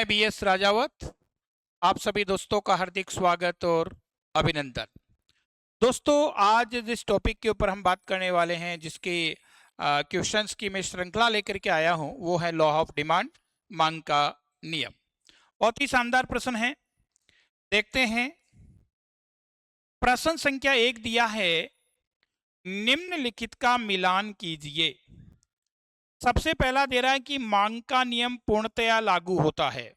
मैं बीएस राजावत, आप सभी दोस्तों का हार्दिक स्वागत और अभिनंदन। दोस्तों, आज जिस टॉपिक के ऊपर हम बात करने वाले हैं, जिसके क्वेश्चंस की मैं श्रृंखला लेकर के आया हूं, वो है लॉ ऑफ डिमांड, मांग का नियम। बहुत ही शानदार प्रश्न है, देखते हैं। प्रश्न संख्या 1 दिया है, निम्नलिखित का मिलान कीजिए। सबसे पहला दे रहा है कि मांग का नियम पूर्णतया लागू होता है।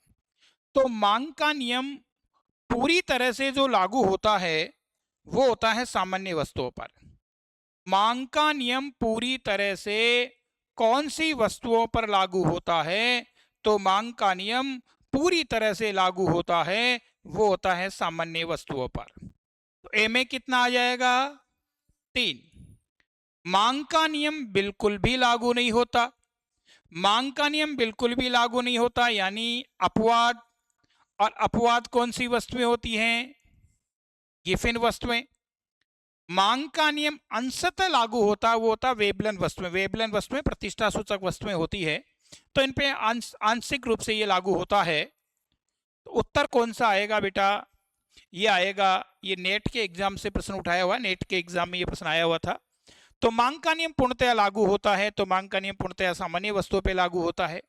तो मांग का नियम पूरी तरह से जो लागू होता है वो होता है सामान्य वस्तुओं पर। मांग का नियम पूरी तरह से कौन सी वस्तुओं पर लागू होता है? तो मांग का नियम पूरी तरह से लागू होता है वो होता है सामान्य वस्तुओं पर। तो ए में कितना आ जाएगा? 3। मांग का नियम बिल्कुल भी लागू नहीं होता। मांग का नियम बिल्कुल भी लागू नहीं होता यानी अपवाद। और अपवाद कौन सी वस्तुएं होती हैं? गिफिन वस्तुएं। मांग का नियम अंशतः लागू होता है वो होता है वेबलन वस्तुएं। वेबलन वस्तुएं प्रतिष्ठा सूचक वस्तुएं होती है, तो इन पे आंशिक रूप से ये लागू होता है। तो उत्तर कौन सा आएगा बेटा? ये आएगा, ये नेट के एग्जाम से प्रश्न उठाया हुआ, नेट के एग्जाम में ये प्रश्न आया हुआ था। तो मांग का नियम पूर्णतया लागू होता है, तो मांग का नियम पूर्णतया सामान्य वस्तुओं पर लागू होता है।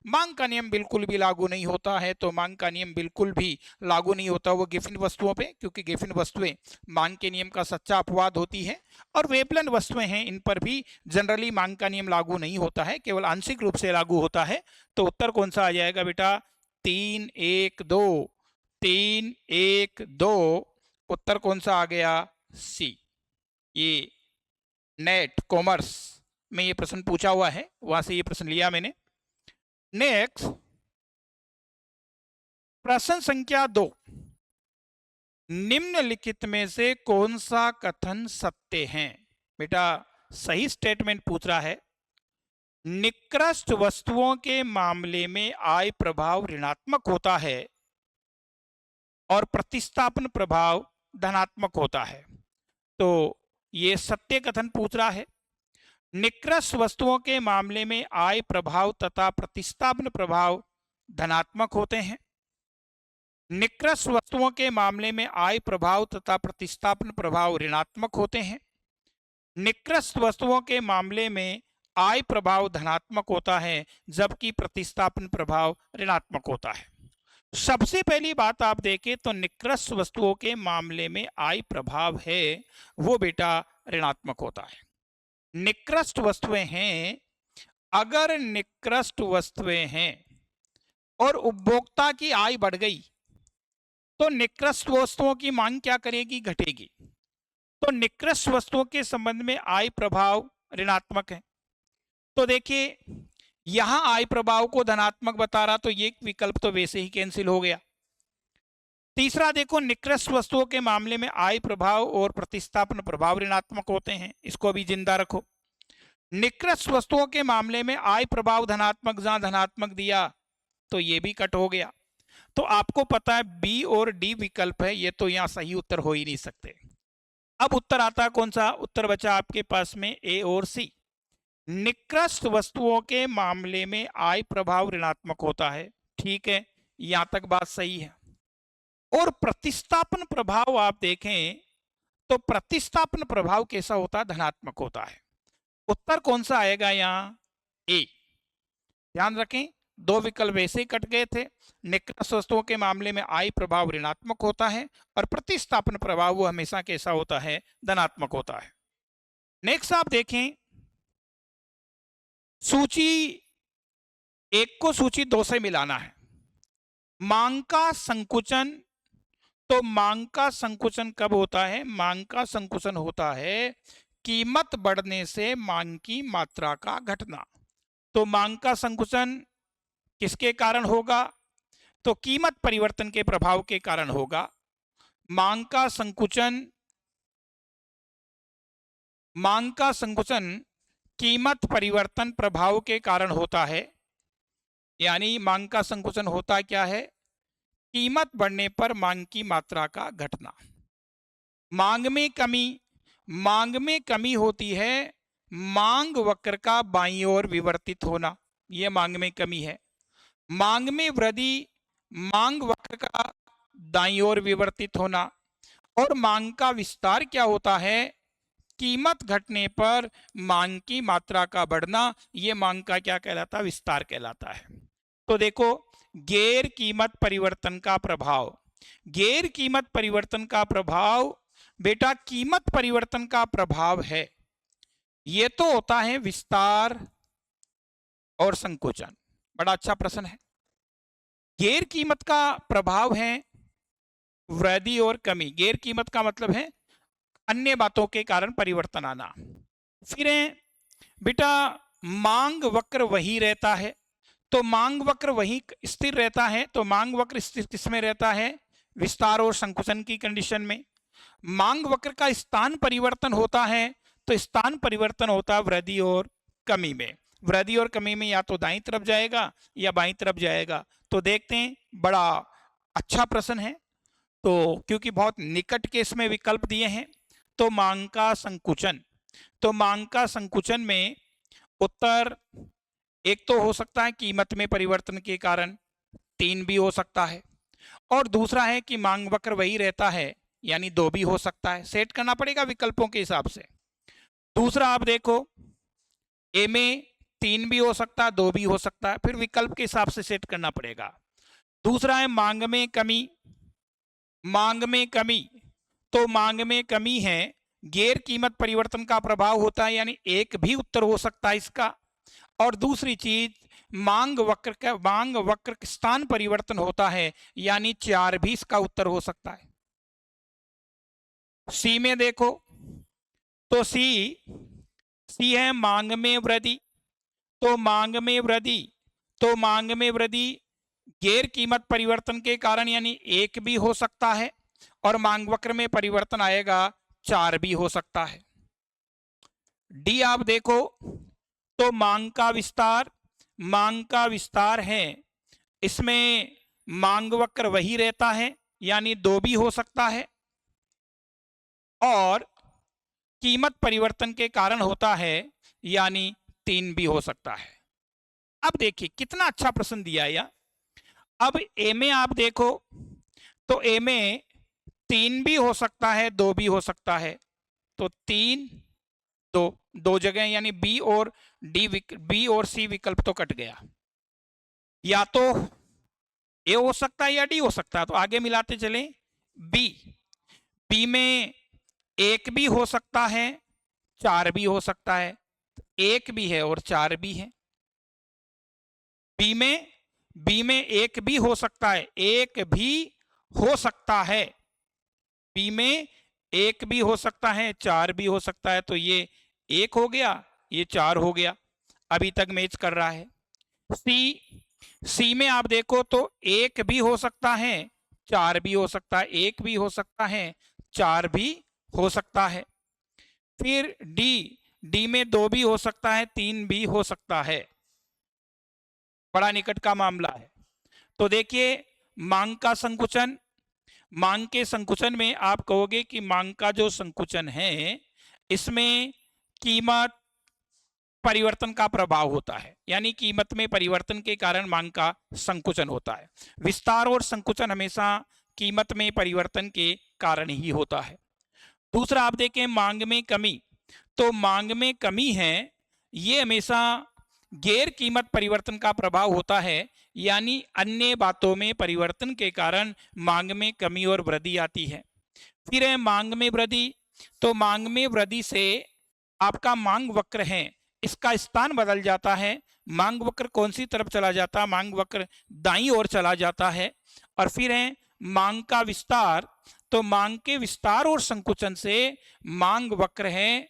मांग का नियम बिल्कुल भी लागू नहीं होता है, तो मांग का नियम बिल्कुल भी लागू नहीं होता वो गिफिन वस्तुओं पे, क्योंकि गिफिन वस्तुएं मांग के नियम का सच्चा अपवाद होती है। और वेबलन वस्तुएं हैं, इन पर भी जनरली मांग का नियम लागू नहीं होता है, केवल आंशिक रूप से लागू होता है। तो उत्तर कौन सा आ जाएगा बेटा? 3, 1, 2। 3, 1, 2। उत्तर कौन सा आ गया? सी। ये नेट कॉमर्स में ये प्रश्न पूछा हुआ है, वहां से ये प्रश्न लिया मैंने। नेक्स्ट, प्रश्न संख्या 2। निम्नलिखित में से कौन सा कथन सत्य है? बेटा सही स्टेटमेंट पूछ रहा है। निकृष्ट वस्तुओं के मामले में आय प्रभाव ऋणात्मक होता है और प्रतिस्थापन प्रभाव धनात्मक होता है। तो ये सत्य कथन पूछ रहा है। निकृष्ट वस्तुओं के मामले में आय प्रभाव तथा प्रतिस्थापन प्रभाव धनात्मक होते हैं। निकृष्ट वस्तुओं के मामले में आय प्रभाव तथा प्रतिस्थापन प्रभाव ऋणात्मक होते हैं। निकृष्ट वस्तुओं के मामले में आय प्रभाव धनात्मक होता है, जबकि प्रतिस्थापन प्रभाव ऋणात्मक होता है। सबसे पहली बात आप देखें तो निकृष्ट वस्तुओं के मामले में आय प्रभाव है वो बेटा ऋणात्मक होता है। निकृष्ट वस्तुएं हैं, अगर निकृष्ट वस्तुएं हैं और उपभोक्ता की आय बढ़ गई तो निकृष्ट वस्तुओं की मांग क्या करेगी? घटेगी। तो निकृष्ट वस्तुओं के संबंध में आय प्रभाव ऋणात्मक है। तो देखिए यहां आय प्रभाव को धनात्मक बता रहा, तो ये विकल्प तो वैसे ही कैंसिल हो गया। तीसरा देखो, निकृष्ट वस्तुओं के मामले में आय प्रभाव और प्रतिस्थापन प्रभाव ऋणात्मक होते हैं, इसको भी जिंदा रखो। निकृष्ट वस्तुओं के मामले में आय प्रभाव धनात्मक, जहां धनात्मक दिया तो ये भी कट हो गया। तो आपको पता है बी और डी विकल्प है, ये तो यहां सही उत्तर हो ही नहीं सकते। अब उत्तर आता है कौन सा? उत्तर बचा आपके पास में ए और सी। निकृष्ट वस्तुओं के मामले में आय प्रभाव ऋणात्मक होता है, ठीक है, यहां तक बात सही है। और प्रतिस्थापन प्रभाव आप देखें तो प्रतिस्थापन प्रभाव कैसा होता है? धनात्मक होता है। उत्तर कौन सा आएगा यहां? ए। ध्यान रखें, दो विकल्प वैसे ही कट गए थे। निकृष्ट वस्तुओं के मामले में आय प्रभाव ऋणात्मक होता है और प्रतिस्थापन प्रभाव वो हमेशा कैसा होता है? धनात्मक होता है। नेक्स्ट आप देखें, सूची 1 को सूची 2 से मिलाना है। मांग का संकुचन, तो मांग का संकुचन कब होता है? मांग का संकुचन होता है कीमत बढ़ने से मांग की मात्रा का घटना। तो मांग का संकुचन किसके कारण होगा? तो कीमत परिवर्तन के प्रभाव के कारण होगा। मांग का संकुचन कीमत परिवर्तन प्रभाव के कारण होता है। यानी मांग का संकुचन होता क्या है? कीमत बढ़ने पर मांग की मात्रा का घटना। मांग में कमी होती है मांग वक्र का बाईं ओर विवर्तित होना, यह मांग में कमी है। मांग में वृद्धि मांग वक्र का दाईं ओर विवर्तित होना। और मांग का विस्तार क्या होता है? कीमत घटने पर मांग की मात्रा का बढ़ना, ये मांग का क्या कहलाता है? विस्तार कहलाता है। तो देखो, गैर कीमत परिवर्तन का प्रभाव, गैर कीमत परिवर्तन का प्रभाव बेटा कीमत परिवर्तन का प्रभाव है। ये तो होता है विस्तार और संकोचन। बड़ा अच्छा प्रश्न है। गैर कीमत का प्रभाव है वृद्धि और कमी। गैर कीमत का मतलब है अन्य बातों के कारण परिवर्तन आना। फिर है बेटा मांग वक्र वही रहता है। तो मांग वक्र वही स्थिर रहता है। तो मांग वक्र स्थिर किसमें रहता है? विस्तार और संकुचन की कंडीशन में। मांग वक्र का स्थान परिवर्तन होता है। तो स्थान परिवर्तन होता है वृद्धि और कमी में। वृद्धि और कमी में या तो दाईं तरफ जाएगा या बाईं तरफ जाएगा। तो देखते हैं, बड़ा अच्छा प्रश्न है। तो क्योंकि बहुत निकट के इसमें विकल्प दिए हैं, तो मांग का संकुचन, तो मांग का संकुचन में उत्तर एक तो हो सकता है कीमत में परिवर्तन के कारण, 3 भी हो सकता है, और दूसरा है कि मांग वक्र वही रहता है, यानी 2 भी हो सकता है। सेट करना पड़ेगा विकल्पों के हिसाब से। दूसरा आप देखो, ए में 3 भी हो सकता है, 2 भी हो सकता है, फिर विकल्प के हिसाब से सेट करना पड़ेगा। दूसरा है मांग में कमी। मांग में कमी, तो मांग में कमी है, गैर कीमत परिवर्तन का प्रभाव होता है, यानी एक भी उत्तर हो सकता है इसका। और दूसरी चीज, मांग वक्र का, मांग वक्र स्थान परिवर्तन होता है, यानी 4 भी इसका उत्तर हो सकता है। सी में देखो, तो सी है मांग में वृद्धि। तो मांग में वृद्धि, तो मांग में वृद्धि गैर कीमत परिवर्तन के कारण, यानी 1 भी हो सकता है, और मांग वक्र में परिवर्तन आएगा 4 भी हो सकता है। डी आप देखो, तो मांग का विस्तार, मांग का विस्तार है, इसमें मांग वक्र वही रहता है, यानी 2 भी हो सकता है, और कीमत परिवर्तन के कारण होता है, यानी 3 भी हो सकता है। अब देखिए कितना अच्छा प्रश्न दिया है। अब ए में आप देखो, तो ए में 3 भी हो सकता है, 2 भी हो सकता है। तो 3 2 2 जगह, यानी बी और बी और सी विकल्प तो कट गया। या तो ए हो सकता है या डी हो सकता है। तो आगे मिलाते चले, बी, बी में 1 भी हो सकता है, 4 भी हो सकता है। 1 भी है और 4 भी है। बी में 1 भी हो सकता है, 1 भी हो सकता है। बी में 1 भी हो सकता है, 4 भी हो सकता है। तो ये 1 हो गया, ये 4 हो गया, अभी तक मैच कर रहा है। सी में आप देखो, तो 1 भी हो सकता है, 4 भी हो सकता है, 1 भी हो सकता है, 4 भी हो सकता है। फिर डी में 2 भी हो सकता है, 3 भी हो सकता है। बड़ा निकट का मामला है। तो देखिए, मांग का संकुचन, मांग के संकुचन में आप कहोगे कि मांग का जो संकुचन है, इसमें कीमत परिवर्तन का प्रभाव होता है, यानी कीमत में परिवर्तन के कारण मांग का संकुचन होता है। विस्तार और संकुचन हमेशा कीमत में परिवर्तन के कारण ही होता है। दूसरा आप देखें मांग में कमी, तो मांग में कमी है, ये हमेशा गैर कीमत परिवर्तन का प्रभाव होता है, यानी अन्य बातों में परिवर्तन के कारण मांग में कमी और वृद्धि आती है। फिर है मांग में वृद्धि, तो मांग में वृद्धि से आपका मांग वक्र है, इसका स्थान बदल जाता है। मांग वक्र कौन सी तरफ चला जाता है? मांग वक्र दाईं ओर चला जाता है। और फिर है मांग का विस्तार, तो मांग के विस्तार और संकुचन से मांग वक्र है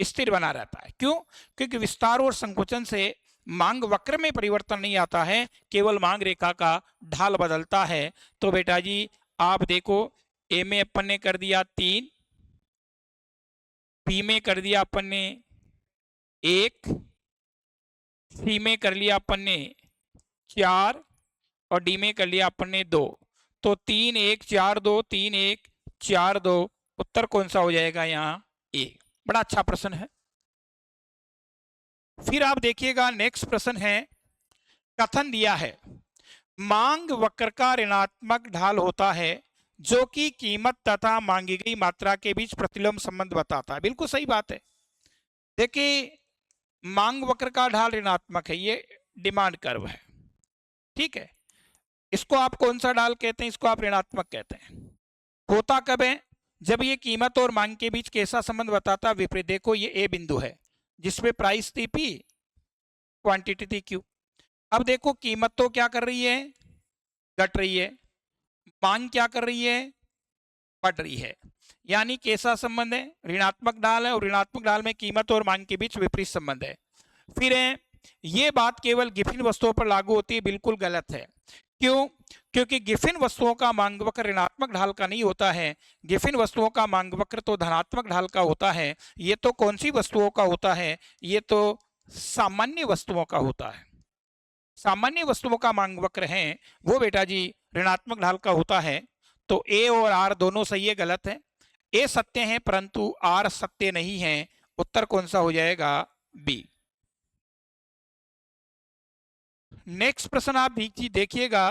स्थिर बना रहता है। क्यों? क्योंकि विस्तार और संकुचन से मांग वक्र में परिवर्तन नहीं आता है, केवल मांग रेखा का ढाल बदलता है। तो बेटा जी आप देखो, ए में अपन ने कर दिया 3, बी में कर दिया अपन ने 1, सी में कर लिया अपन ने 4, और डी में कर लिया अपन ने 2। तो 3 1 4 2, 3 1 4 2, उत्तर कौन सा हो जाएगा यहाँ? ए। बड़ा अच्छा प्रश्न है। फिर आप देखिएगा नेक्स्ट प्रश्न है, कथन दिया है मांग वक्र का ऋणात्मक ढाल होता है जो कि कीमत तथा मांगी गई मात्रा के बीच प्रतिलोम संबंध बताता है। बिल्कुल सही बात है। देखिए, मांग वक्र का ढाल ऋणात्मक है, ये डिमांड कर्व है, ठीक है। इसको आप कौन सा ढाल कहते हैं? इसको आप ऋणात्मक कहते हैं। होता कब है? जब ये कीमत और मांग के बीच कैसा संबंध बताता है? विपरीत। देखो, ये ए बिंदु है जिसपे प्राइस थी पी, क्वांटिटी थी क्यू। अब देखो, कीमत तो क्या कर रही है? घट रही है। मांग क्या कर रही है? बढ़ रही है। यानी कैसा संबंध है? ऋणात्मक ढाल है, और ऋणात्मक ढाल में कीमत और मांग के बीच विपरीत संबंध है। फिर है, ये बात केवल गिफिन वस्तुओं पर लागू होती है। बिल्कुल गलत है। क्यों? क्योंकि गिफिन वस्तुओं का मांग वक्र ऋणात्मक ढाल का नहीं होता है। गिफिन वस्तुओं का मांग वक्र तो धनात्मक ढाल का होता है। ये तो कौन सी वस्तुओं का होता है? ये तो सामान्य वस्तुओं का होता है। सामान्य वस्तुओं का मांग वक्र है वो बेटा जी ऋणात्मक ढाल का होता है। तो ए और आर दोनों सही है, गलत है। ए सत्य है परंतु आर सत्य नहीं है। उत्तर कौन सा हो जाएगा? बी। नेक्स्ट प्रश्न आप देखिएगा,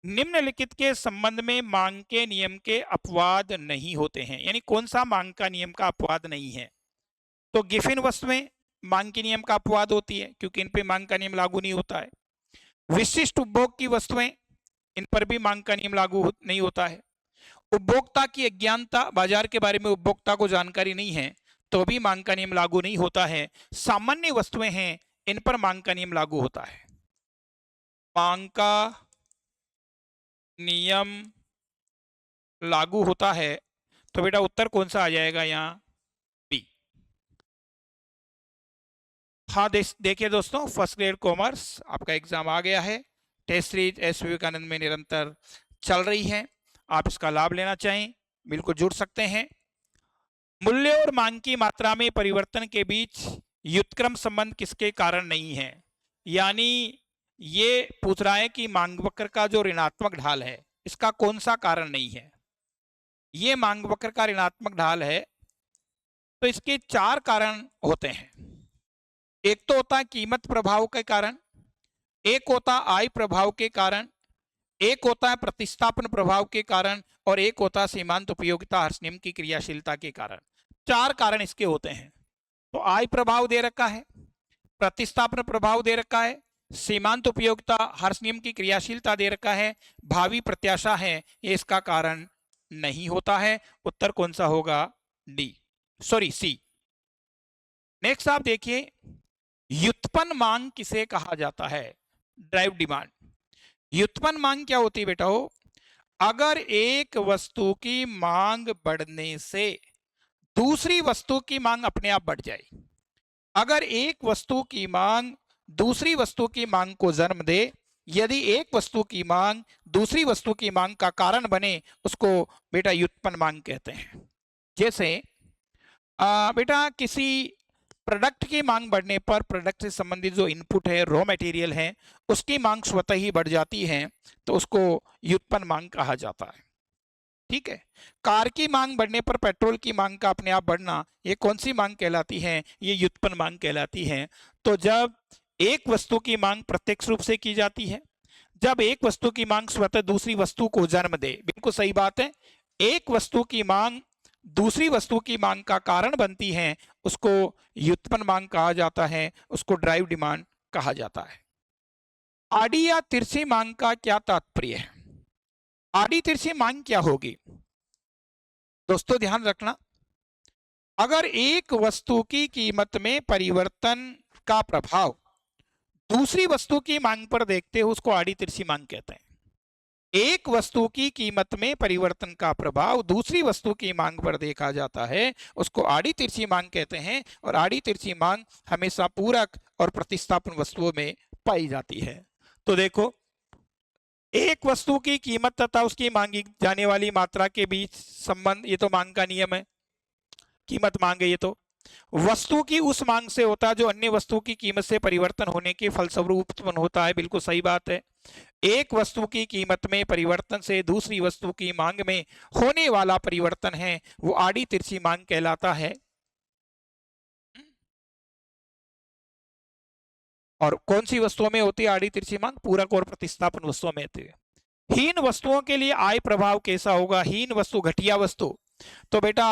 निम्नलिखित के संबंध में मांग के नियम के अपवाद नहीं होते हैं। यानी कौन सा मांग का नियम का अपवाद नहीं है? तो गिफिन वस्तुएं मांग के नियम का अपवाद होती है क्योंकि इन पे मांग का नियम लागू नहीं होता है। विशिष्ट उपभोग की वस्तुएं, इन पर भी मांग का नियम लागू नहीं होता है। उपभोक्ता की अज्ञानता, बाजार के बारे में उपभोक्ता को जानकारी नहीं है तो भी मांग का नियम लागू नहीं होता है। सामान्य वस्तुएं हैं, इन पर मांग का नियम लागू होता है। मांग का नियम लागू होता है तो बेटा उत्तर कौन सा आ जाएगा यहाँ? बी। हाँ, देखिए दोस्तों, फर्स्ट ग्रेड कॉमर्स आपका एग्जाम आ गया है। टेस्ट सीरीज एस विवेकानंद में निरंतर चल रही है। आप इसका लाभ लेना चाहें बिल्कुल जुड़ सकते हैं। मूल्य और मांग की मात्रा में परिवर्तन के बीच व्युत्क्रम संबंध किसके कारण नहीं है? यानी ये पूछ रहा है कि मांग वक्र का जो ऋणात्मक ढाल है इसका कौन सा कारण नहीं है? ये मांग वक्र का ऋणात्मक ढाल है तो इसके 4 कारण होते हैं। एक तो होता है कीमत प्रभाव के कारण, एक होता है आय प्रभाव के कारण, एक होता है प्रतिस्थापन प्रभाव के कारण, और एक होता है सीमांत उपयोगिता हर्ष नियम की क्रियाशीलता के कारण। 4 कारण इसके होते हैं। तो आय प्रभाव दे रखा है, प्रतिस्थापन प्रभाव दे रखा है, सीमांत उपयोगिता हर्ष नियम की क्रियाशीलता दे रखा है, भावी प्रत्याशा है, ये इसका कारण नहीं होता है। उत्तर कौन सा होगा? D, sorry C. नेक्स्ट आप देखिए, व्युत्पन्न मांग किसे कहा जाता है? Drive demand. व्युत्पन्न मांग क्या होती है बेटा? हो, अगर एक वस्तु की मांग बढ़ने से दूसरी वस्तु की मांग अपने आप बढ़ जाए। अगर एक वस्तु की मांग दूसरी वस्तु की मांग को जन्म दे, यदि एक वस्तु की मांग दूसरी वस्तु की मांग का कारण बने, उसको बेटा व्युत्पन्न मांग कहते हैं। जैसे बेटा किसी प्रोडक्ट की मांग बढ़ने पर प्रोडक्ट से संबंधित जो इनपुट है, रॉ मटेरियल है, उसकी मांग स्वतः ही बढ़ जाती है तो उसको व्युत्पन्न मांग कहा जाता है। ठीक है। कार की मांग बढ़ने पर पेट्रोल की मांग का अपने आप बढ़ना, ये कौन सी मांग कहलाती है? ये व्युत्पन्न मांग कहलाती है। तो जब एक वस्तु की मांग प्रत्यक्ष रूप से की जाती है, जब एक वस्तु की मांग स्वतः दूसरी वस्तु को जन्म दे, बिल्कुल सही बात है, एक वस्तु की मांग दूसरी वस्तु की मांग का कारण बनती है, उसको व्युत्पन्न मांग कहा जाता है, उसको ड्राइव डिमांड कहा जाता है। आड़ी या तिरछी मांग का क्या तात्पर्य है? आड़ी तिरछी मांग क्या होगी दोस्तों? ध्यान रखना, अगर एक वस्तु की कीमत में परिवर्तन का प्रभाव दूसरी वस्तु की मांग पर देखते हो, उसको आड़ी तिरछी मांग कहते हैं। एक वस्तु की कीमत में परिवर्तन का प्रभाव दूसरी वस्तु की मांग पर देखा जाता है, उसको आड़ी तिरछी मांग कहते हैं। और आड़ी तिरछी मांग हमेशा पूरक और प्रतिस्थापन वस्तुओं में पाई जाती है। तो देखो, एक वस्तु की कीमत तथा उसकी मांगी जाने वाली मात्रा के बीच संबंध, ये तो मांग का नियम है। कीमत मांग है, ये तो वस्तु की उस मांग से होता है जो अन्य वस्तु की कीमत से परिवर्तन होने के फलस्वरूप उत्पन्न होता है। बिल्कुल सही बात है। एक वस्तु की कीमत में परिवर्तन से दूसरी वस्तु की मांग में होने वाला परिवर्तन है वो आड़ी तिरछी मांग कहलाता है। और कौन सी वस्तुओं में होती है आड़ी तिरछी मांग? पूरक और प्रतिस्थापन वस्तुओं में होती है। हीन वस्तुओं के लिए आय प्रभाव कैसा होगा? हीन वस्तु, घटिया वस्तु, तो बेटा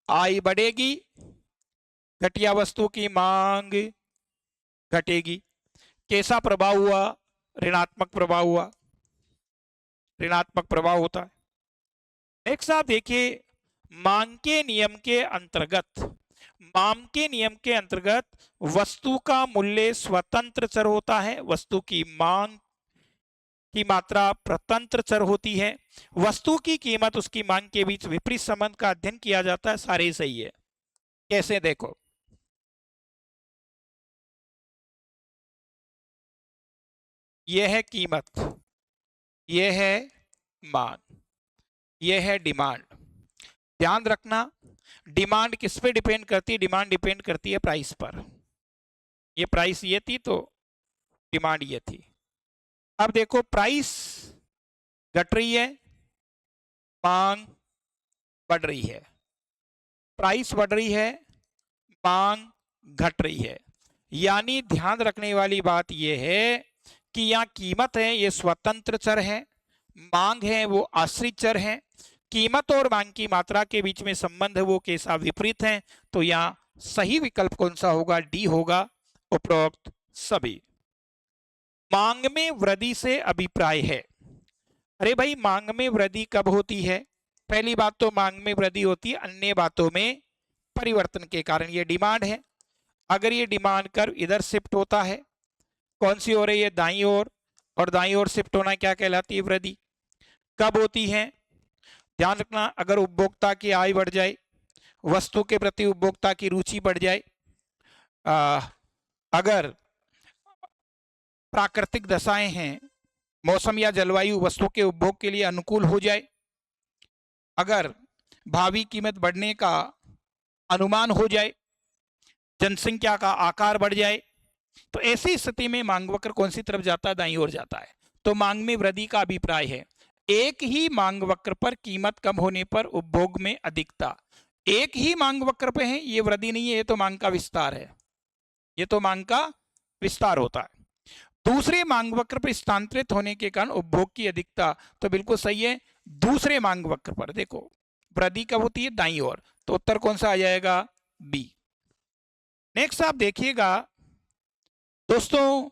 आय बढ़ेगी, घटिया वस्तु की मांग घटेगी। कैसा प्रभाव हुआ? ऋणात्मक प्रभाव हुआ, ऋणात्मक प्रभाव होता है। नेक्स्ट आप देखिए, मांग के नियम के अंतर्गत, मांग के नियम के अंतर्गत वस्तु का मूल्य स्वतंत्र चर होता है, वस्तु की मांग की मात्रा प्रतंत्र चर होती है। वस्तु की कीमत उसकी मांग के बीच विपरीत संबंध का अध्ययन किया जाता है। सारे सही है। कैसे? देखो, यह है कीमत, यह है मांग, यह है डिमांड। ध्यान रखना, डिमांड किस पे डिपेंड करती है? डिमांड डिपेंड करती है प्राइस पर। ये प्राइस ये थी तो डिमांड ये थी। अब देखो, प्राइस घट रही है, मांग बढ़ रही है, प्राइस बढ़ रही है, मांग घट रही है। यानी ध्यान रखने वाली बात यह है कि यहाँ कीमत है, ये स्वतंत्र चर है, मांग है वो आश्रित चर है। कीमत और मांग की मात्रा के बीच में संबंध है वो कैसा? विपरीत है। तो यहाँ सही विकल्प कौन सा होगा? डी होगा, उपरोक्त सभी। मांग में वृद्धि से अभिप्राय है। अरे भाई, मांग में वृद्धि कब होती है? पहली बात तो मांग में वृद्धि होती है अन्य बातों में परिवर्तन के कारण। ये डिमांड है, अगर ये डिमांड कर्व इधर शिफ्ट होता है, कौन सी ओर है? ये दाईं ओर, और दाईं ओर शिफ्ट होना क्या कहलाती है? वृद्धि। कब होती है? ध्यान रखना, अगर उपभोक्ता की आय बढ़ जाए, वस्तु के प्रति उपभोक्ता की रुचि बढ़ जाए, अगर प्राकृतिक दशाएं हैं, मौसम या जलवायु वस्तु के उपभोग के लिए अनुकूल हो जाए, अगर भावी कीमत बढ़ने का अनुमान हो जाए, जनसंख्या का आकार बढ़ जाए, तो ऐसी स्थिति में मांग वक्र कौन सी तरफ जाता है? दाईं ओर जाता है। तो मांग में वृद्धि का अभिप्राय है एक ही मांग वक्र पर कीमत कम होने पर उपभोग में अधिकता। एक ही मांग वक्र पे है, ये वृद्धि नहीं है, ये तो मांग का विस्तार है, ये तो मांग का विस्तार होता है। दूसरे मांग वक्र पर स्थानांतरित होने के कारण उपभोग की अधिकता, तो बिल्कुल सही है। दूसरे मांग वक्र पर देखो वृद्धि कब होती है? दाईं ओर। तो उत्तर कौन सा आ जाएगा? बी। नेक्स्ट आप देखिएगा दोस्तों,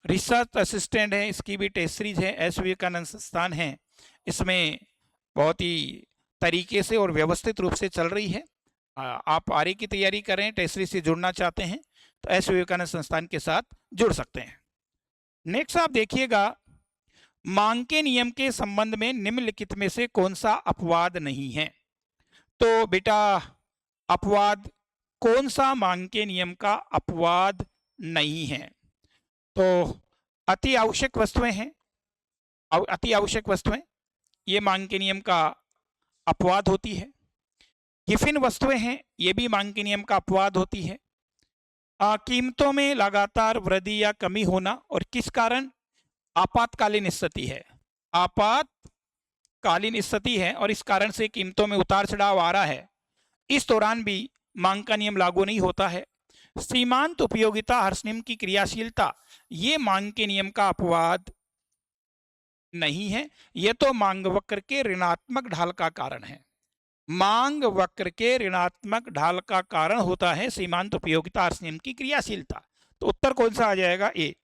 रिसर्च असिस्टेंट है, इसकी भी टेस्ट सीरीज है, एस विवेकानंद संस्थान है, इसमें बहुत ही तरीके से और व्यवस्थित रूप से चल रही है। आप आरए की तैयारी कर रहे हैं, टेस्ट सीरीज से जुड़ना चाहते हैं तो एस विवेकानंद संस्थान के साथ जुड़ सकते हैं। नेक्स्ट आप देखिएगा, मांग के नियम के संबंध में निम्नलिखित में से कौन सा अपवाद नहीं है? तो बेटा अपवाद कौन सा मांग के नियम का अपवाद नहीं है? तो अति आवश्यक वस्तुएं हैं, अति आवश्यक वस्तुएं ये मांग के नियम का अपवाद होती है। गिफिन वस्तुएं हैं, ये भी मांग के नियम का अपवाद होती है। कीमतों में लगातार वृद्धि या कमी होना, और किस कारण? आपातकालीन स्थिति है, आपातकालीन स्थिति है और इस कारण से कीमतों में उतार चढ़ाव आ रहा है, इस दौरान भी मांग का नियम लागू नहीं होता है। सीमांत उपयोगिता हर्ष नियम की क्रियाशीलता, ये मांग के नियम का अपवाद नहीं है, यह तो मांग वक्र के ऋणात्मक ढाल का कारण है। मांग वक्र के ऋणात्मक ढाल का कारण होता है सीमांत उपयोगिता हर्ष नियम की क्रियाशीलता। तो उत्तर कौन सा आ जाएगा? ए।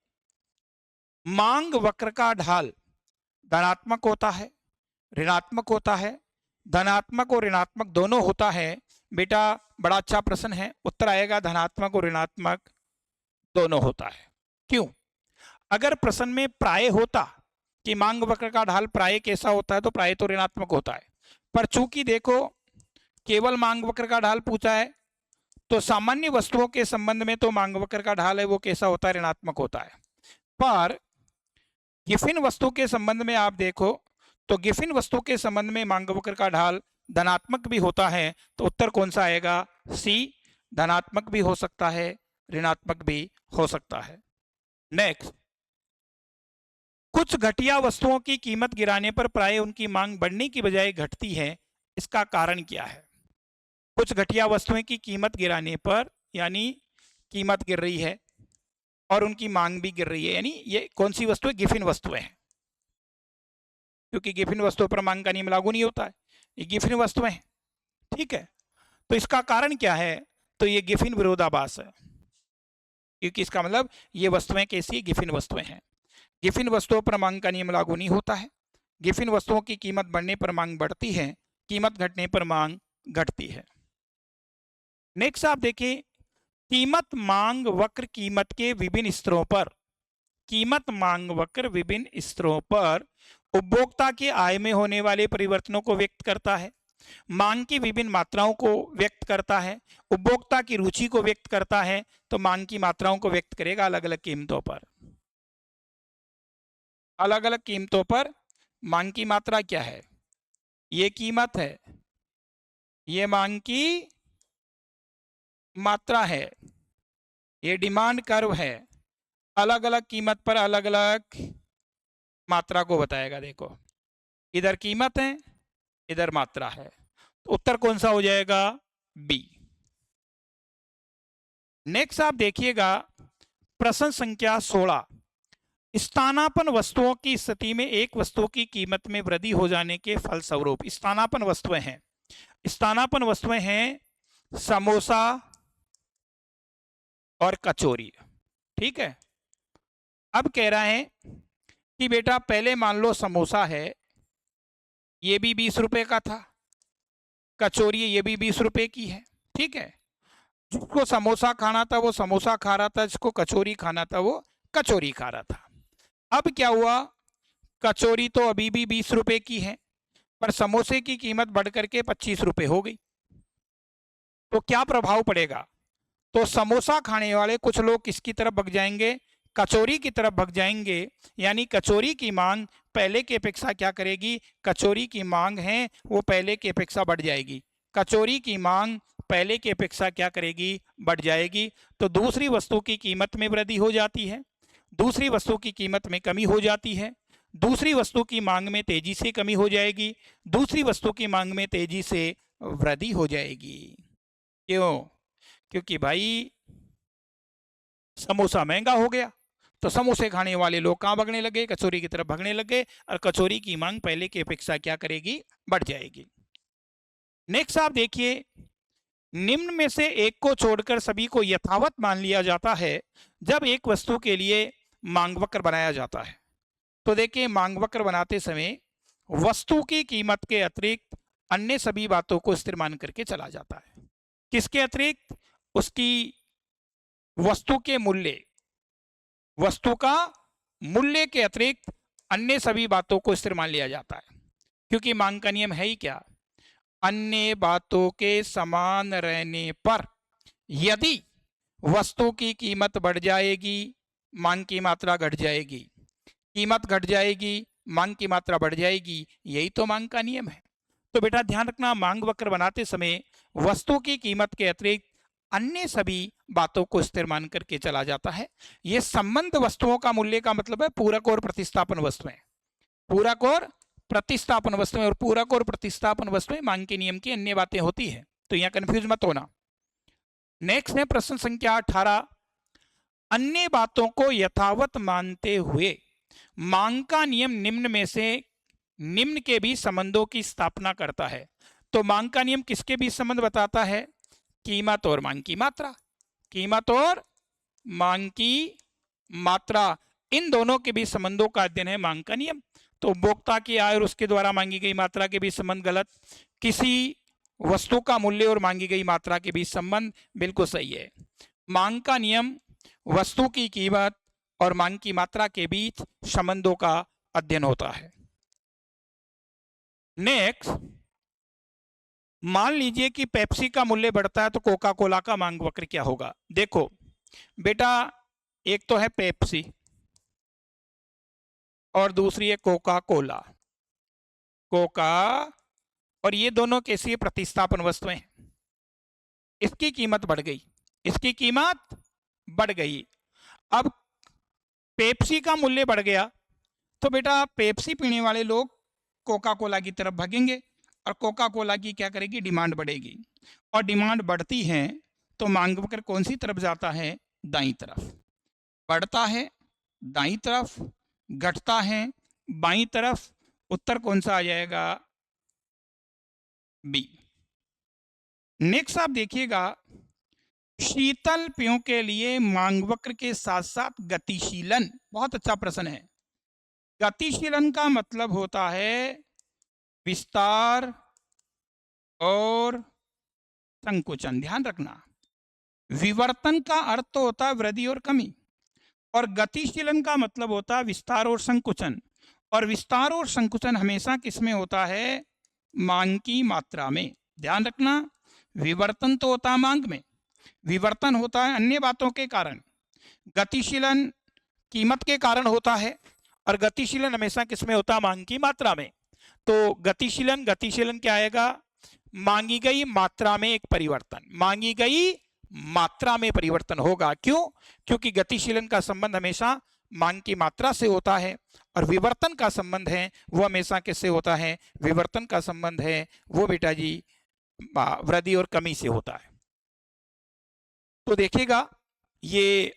मांग वक्र का ढाल धनात्मक होता है, ऋणात्मक होता है, धनात्मक और ऋणात्मक दोनों होता है। बेटा बड़ा अच्छा प्रश्न है, उत्तर आएगा धनात्मक और ऋणात्मक दोनों होता है। क्यों? अगर प्रश्न में प्राय होता कि मांग वक्र का ढाल प्राय कैसा होता है, तो प्राय तो ऋणात्मक होता है, पर चूंकि देखो केवल मांग वक्र का ढाल पूछा है, तो सामान्य वस्तुओं के संबंध में तो मांग वक्र का ढाल है वो कैसा होता है? ऋणात्मक होता है। पर गिफिन वस्तु के संबंध में आप देखो तो गिफिन वस्तु के संबंध में मांग वक्र का ढाल धनात्मक भी होता है। तो उत्तर कौन सा आएगा? सी। धनात्मक भी हो सकता है, ऋणात्मक भी हो सकता है। नेक्स्ट, कुछ घटिया वस्तुओं की कीमत गिराने पर प्राय उनकी मांग बढ़ने की बजाय घटती है, इसका कारण क्या है? कुछ घटिया वस्तुएं की कीमत गिराने पर, यानी कीमत गिर रही है और उनकी मांग भी गिर रही है, यानी ये कौन सी वस्तु है? गिफिन वस्तुएं हैं, क्योंकि गिफिन वस्तुओं पर मांग का नियम लागू नहीं होता है, ये गिफिन वस्तुएं हैं। ठीक है, तो इसका कारण क्या है? तो ये गिफिन विरोधाभास है, क्योंकि इसका मतलब ये वस्तुएं कैसी? गिफिन वस्तुएं हैं। गिफिन वस्तुओं पर मांग का नियम लागू नहीं होता है। गिफिन वस्तुओं की कीमत बढ़ने पर मांग बढ़ती है, कीमत घटने पर मांग घटती है। नेक्स्ट आप देखिए, कीमत मांग वक्र कीमत के विभिन्न स्तरों पर, कीमत मांग वक्र विभिन्न स्तरों पर उपभोक्ता के आय में होने वाले परिवर्तनों को व्यक्त करता है, मांग की विभिन्न मात्राओं को व्यक्त करता है, उपभोक्ता की रुचि को व्यक्त करता है। तो मांग की मात्राओं को व्यक्त करेगा अलग अलग कीमतों पर। अलग अलग कीमतों पर मांग की मात्रा क्या है? ये कीमत है, ये मांग की मात्रा है, ये डिमांड कर्व है। अलग अलग कीमत पर अलग अलग मात्रा को बताएगा। देखो, इधर कीमत है, इधर मात्रा है, तो उत्तर कौन सा हो जाएगा? बी। नेक्स्ट आप देखिएगा प्रश्न संख्या 16, स्थानापन्न वस्तुओं की स्थिति में एक वस्तु की कीमत में वृद्धि हो जाने के फलस्वरूप। स्थानापन्न वस्तुएं हैं, स्थानापन्न वस्तुएं हैं समोसा और कचौरी। ठीक है, अब कह रहा है कि बेटा पहले मान लो समोसा है, ये भी 20 रुपए का था, कचौरी ये भी 20 रुपए की है। ठीक है, जिसको समोसा खाना था वो समोसा खा रहा था, जिसको कचौरी खाना था वो कचौरी खा रहा था। अब क्या हुआ? कचौरी तो अभी भी 20 रुपए की है, पर समोसे की कीमत बढ़ करके 25 रुपए हो गई। तो क्या प्रभाव पड़ेगा? तो समोसा खाने वाले कुछ लोग किसकी तरफ भग जाएंगे? कचौरी की तरफ भग जाएंगे, यानी कचौरी की मांग पहले की अपेक्षा क्या करेगी? कचौरी की मांग है वो पहले की अपेक्षा बढ़ जाएगी। कचौरी की मांग पहले की अपेक्षा क्या करेगी? बढ़ जाएगी। तो दूसरी वस्तु की कीमत में वृद्धि हो जाती है, दूसरी वस्तु की कीमत में कमी हो जाती है, दूसरी वस्तु की मांग में तेजी से कमी हो जाएगी, दूसरी वस्तु की मांग में तेजी से वृद्धि हो जाएगी। क्यों? क्योंकि भाई समोसा महंगा हो गया, तो समोसे खाने वाले लोग कहाँ भगने लगे? कचौरी की तरफ भगने लगे, और कचौरी की मांग पहले की अपेक्षा क्या करेगी? बढ़ जाएगी। नेक्स्ट आप देखिए, निम्न में से एक को छोड़कर सभी को यथावत मान लिया जाता है जब एक वस्तु के लिए मांग वक्र बनाया जाता है। तो देखिए, मांग वक्र बनाते समय वस्तु की कीमत के अतिरिक्त अन्य सभी बातों को स्थिर मान करके चला जाता है। किसके अतिरिक्त? उसकी वस्तु के मूल्य, वस्तु का मूल्य के अतिरिक्त अन्य सभी बातों को स्थिर मान लिया जाता है, क्योंकि मांग का नियम है ही क्या? अन्य बातों के समान रहने पर यदि वस्तु की कीमत बढ़ जाएगी, मांग की मात्रा घट जाएगी, कीमत घट जाएगी, मांग की मात्रा बढ़ जाएगी। यही तो मांग का नियम है। तो बेटा ध्यान रखना, मांग वक्र बनाते समय वस्तु की कीमत के अतिरिक्त अन्य सभी बातों को स्थिर मान करके चला जाता है। यह संबंध वस्तुओं का मूल्य का मतलब है पूरक और प्रतिस्थापन वस्तुएं, पूरक और प्रतिस्थापन वस्तुएं, और पूरक और प्रतिस्थापन वस्तुएं मांग के नियम की अन्य बातें होती है, तो यहां कंफ्यूज मत होना। नेक्स्ट है प्रश्न संख्या 18, अन्य बातों को यथावत मानते हुए मांग का नियम निम्न में से निम्न के बीच संबंधों की स्थापना करता है। तो मांग का नियम किसके बीच संबंध बताता है? कीमत और मांग की मात्रा, कीमत और मांग की मात्रा, इन दोनों के बीच संबंधों का अध्ययन है मांग का नियम। तो उपभोक्ता की आय और उसके द्वारा मांगी गई मात्रा के बीच संबंध गलत, किसी वस्तु का मूल्य और मांगी गई मात्रा के बीच संबंध बिल्कुल सही है। मांग का नियम वस्तु की कीमत और मांग की मात्रा के बीच संबंधों का अध्ययन होता है। नेक्स्ट, मान लीजिए कि पेप्सी का मूल्य बढ़ता है तो कोका कोला का मांग वक्र क्या होगा? देखो बेटा, एक तो है पेप्सी और दूसरी है कोका कोला, कोका, और ये दोनों कैसी प्रतिस्थापन वस्तुएं हैं। इसकी कीमत बढ़ गई, इसकी कीमत बढ़ गई। अब पेप्सी का मूल्य बढ़ गया तो बेटा पेप्सी पीने वाले लोग कोका कोला की तरफ भागेंगे, और कोका कोला की क्या करेगी? डिमांड बढ़ेगी, और डिमांड बढ़ती है तो मांग वक्र कौन सी तरफ जाता है? दाईं तरफ। बढ़ता है दाईं तरफ, घटता है बाईं तरफ। उत्तर कौन सा आ जाएगा? बी। नेक्स्ट आप देखिएगा, शीतल पेयों के लिए मांग वक्र के साथ साथ गतिशीलन, बहुत अच्छा प्रश्न है। गतिशीलन का मतलब होता है विस्तार और संकुचन। ध्यान रखना, विवर्तन का अर्थ तो होता है वृद्धि और कमी, और गतिशीलन का मतलब होता है विस्तार और संकुचन। और विस्तार और संकुचन हमेशा किसमें होता है? मांग की मात्रा में। ध्यान रखना, विवर्तन तो होता है मांग में, विवर्तन होता है अन्य बातों के कारण, गतिशीलन कीमत के कारण होता है, और गतिशीलन हमेशा किसमें होता है? मांग की मात्रा में। तो गतिशीलन, गतिशीलन क्या आएगा? मांगी गई मात्रा में एक परिवर्तन, मांगी गई मात्रा में परिवर्तन होगा। क्यों? क्योंकि गतिशीलन का संबंध हमेशा मांग की मात्रा से होता है, और विवर्तन का संबंध है वो हमेशा किससे होता है? विवर्तन का संबंध है वो बेटा जी वृद्धि और कमी से होता है। तो देखिएगा, ये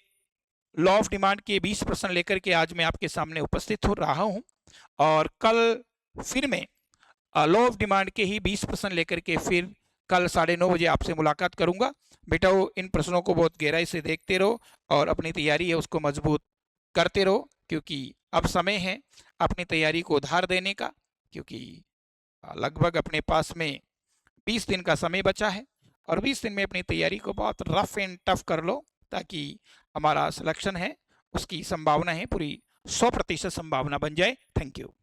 लॉ ऑफ डिमांड के 20 प्रश्न लेकर के आज मैं आपके सामने उपस्थित हो रहा हूं, और कल फिर मैं लॉ ऑफ डिमांड के ही 20 प्रश्न लेकर के फिर कल 9:30 बजे आपसे मुलाकात करूंगा। बेटा वो इन प्रश्नों को बहुत गहराई से देखते रहो और अपनी तैयारी है उसको मजबूत करते रहो, क्योंकि अब समय है अपनी तैयारी को उधार देने का, क्योंकि लगभग अपने पास में 20 दिन का समय बचा है, और 20 दिन में अपनी तैयारी को बहुत रफ एंड टफ कर लो, ताकि हमारा सिलेक्शन है उसकी संभावना है पूरी 100% संभावना बन जाए। Thank you.